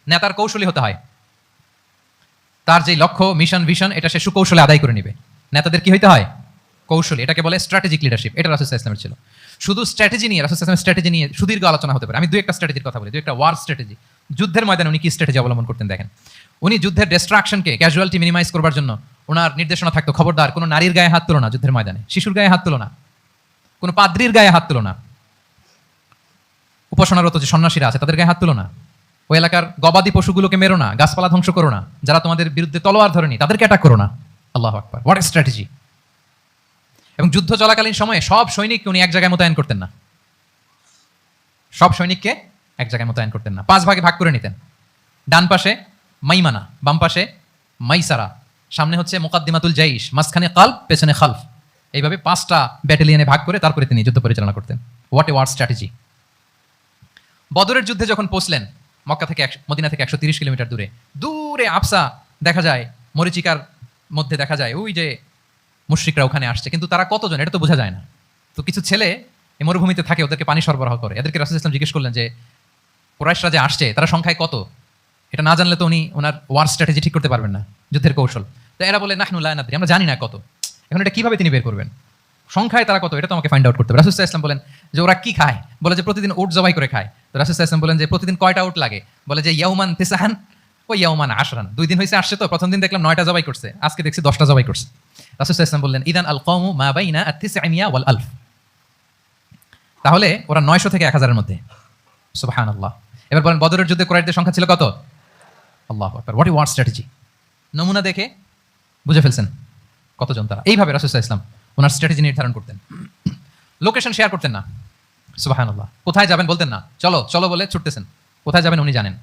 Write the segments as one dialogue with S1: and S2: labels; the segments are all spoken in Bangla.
S1: নেতার কৌশলী হতে হয়। তার যে লক্ষ্য, মিশন, ভিশন, এটা সে সুকৌশলে আদায় করে নিবে। নেতাদের কি হইতে হয়? কৌশলী। এটাকে বলে স্ট্র্যাটেজিক লিডারশিপ। এটা রাসূল সাল্লাল্লাহু আলাইহি ওয়াসাল্লামের ছিল। শুধু স্ট্র্যাটেজি নিয়ে, রাসূল সাল্লাল্লাহু আলাইহি ওয়াসাল্লামের স্ট্র্যাটেজি নিয়ে সুদীর্ঘ আলোচনা হতে পারে। আমি দুই একটা স্ট্র্যাটেজির কথা বলি, দুই একটা ওয়ার স্ট্র্যাটেজি। যুদ্ধের ময়দানে উনি কি স্ট্র্যাটেজি অবলম্বন করতেন দেখেন। উনি যুদ্ধের ডিস্ট্রাকশনকে, ক্যাজুয়ালিটি মিনিমাইজ করবার জন্য ওনার নির্দেশনা থাকতো, খবরদার কোনো নারীর গায়ে হাত তুলো না যুদ্ধের ময়দানে, শিশুর গায়ে হাত তুলো না, কোনো পাদ্রীর গায়ে হাত তুলো না, উপাসনারত যে সন্ন্যাসীরা আছে তাদের গায়ে হাত তুলো না, ওই এলাকার গবাদি পশুগুলোকে মেরো না, গাছপালা ধ্বংস করো না, যারা তোমাদের বিরুদ্ধে তলোয়ার ধরেনি তাদেরকে অ্যাটাক করো না। আল্লাহু আকবার, হোয়াট এ স্ট্র্যাটেজি! এবং যুদ্ধ চলাকালীন সময়ে সব সৈনিককে উনি এক জায়গায় মোতায়েন করতেন না। সব সৈনিককে এক জায়গায় মোতায়েন করতেন না, 5 ভাগে ভাগ করে নিতেন। ডান পাশে মাইমানা, বাম পাশে মাইসারা, সামনে হচ্ছে মুকাদ্দিমাতুল জাইশ, মাঝখানে কালব, পেছনে খালফ। এইভাবে 5টা ব্যাটালিয়নে ভাগ করে তারপরে তিনি যুদ্ধ পরিচালনা করতেন। What a war strategy! বদরের যুদ্ধে যখন পৌঁছলেন, মক্কা থেকে মদিনা থেকে 130 কিলোমিটার দূরে, দূরে আফসা দেখা যায়, মরিচিকার মধ্যে দেখা যায় ওই যে মুশরিকরা ওখানে আসছে, কিন্তু তারা কতজন এটা তো বোঝা যায় না। তো কিছু ছেলে এই মরুভূমিতে থাকে, ওদেরকে পানি সরবরাহ করে। এদেরকে রাসূল ইসলাম জিজ্ঞেস করলেন যে কুরাইশরা যে আসছে তারা সংখ্যায় কত? এটা না জানলে তো উনি ওনার ওয়ার স্ট্র্যাটেজি ঠিক করতে পারবেন না, যুদ্ধের কৌশল। তো এরা বলে নাহনু লা নাদরি, আমরা জানি না কত। এখন এটা কিভাবে তিনি বের করবেন? সংখ্যায় তারা কত এটা তো আমাকে ফাইন্ড আউট করতে হবে। রাসূল সাল্লাল্লাহু আলাইহি ওয়াসাল্লাম বলেন যে ওরা কি খায়? বলে যে প্রতিদিন উট জবাই করে খায়। তো রাসূল সাল্লাল্লাহু আলাইহি ওয়াসাল্লাম বলেন যে প্রতিদিন কয়টা উট লাগে? বলে যে ইয়াউমান তিসআন ওয়া ইয়াউমান আশরান। 2 দিন হইছে আসছে, তো প্রথম দিন দেখলাম 9টা জবাই করছে, আজকে দেখছি 10টা জবাই করছে। রাসূল সাল্লাল্লাহু আলাইহি ওয়াসাল্লাম বললেন ইদান আল কওমু মা বাইনা আত-তিসআমিয়া ওয়াল আলফ। তাহলে ওরা 900 থেকে 1000 এর মধ্যে। সুবহানাল্লাহ। এবার বলেন বদরের যুদ্ধে কুরাইশদের সংখ্যা ছিল কত? আল্লাহু আকবার, হোয়াট এ ওয়ার স্ট্র্যাটেজি! নমুনা দেখে বুঝে ফেলছেন কতজন তারা। এইভাবে রাসূল সাল্লাল্লাহু আলাইহি ওয়াসাল্লাম ওনার স্ট্র্যাটেজি নির্ধারণ করতেন। লোকেশন শেয়ার করতেন না। সুবহানাল্লাহ। কোথায় যাবেন বলতেন না, চলো চলো বলে ছুটতেছেন। কোথায় যাবেন উনি জানেন।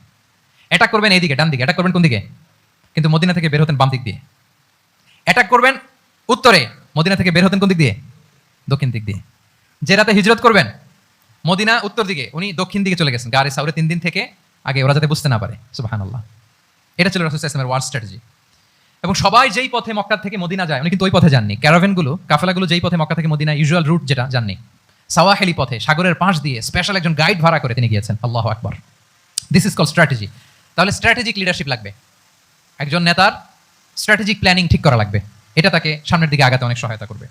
S1: অ্যাটাক করবেন এইদিকে, ডান দিকে। অ্যাটাক করবেন কোন দিকে? কিন্তু মদিনা থেকে বের হতেন বাম দিক দিয়ে। অ্যাটাক করবেন উত্তরে, মদিনা থেকে বের হতেন কোন দিক দিয়ে? দক্ষিণ দিক দিয়ে। যে রাতে হিজরত করবেন, মদিনা উত্তর দিকে, উনি দক্ষিণ দিকে চলে গেছেন গারে সাউরে 3 দিন থেকে আগে, ওরা যাতে বুঝতে না পারে। সুবহানাল্লাহ। এটা ছিল রাসূল সাল্লাল্লাহু আলাইহি ওয়াসাল্লামের ওয়ার স্ট্র্যাটেজি। এবং সবাই যেই পথে মক্কা থেকে মদিনা যায়, উনি কিন্তু ওই পথে যাননি। ক্যারাভেনগুলো, কাফেলাগুলো যেই পথে মক্কা থেকে মদিনা ইউজুয়াল রুট যেটা, যাননি। সাওয়াহিলি পথে, সাগরের পাশ দিয়ে স্পেশাল একজন গাইড ভাড়া করে তিনি গিয়েছেন। আল্লাহু আকবার। This is called strategy. তাহলে স্ট্র্যাটেজিক লিডারশিপ লাগবে। একজন নেতার স্ট্র্যাটেজিক প্ল্যানিং ঠিক করা লাগবে। এটা তাকে সামনের দিকে আগাতে অনেক সহায়তা করবে।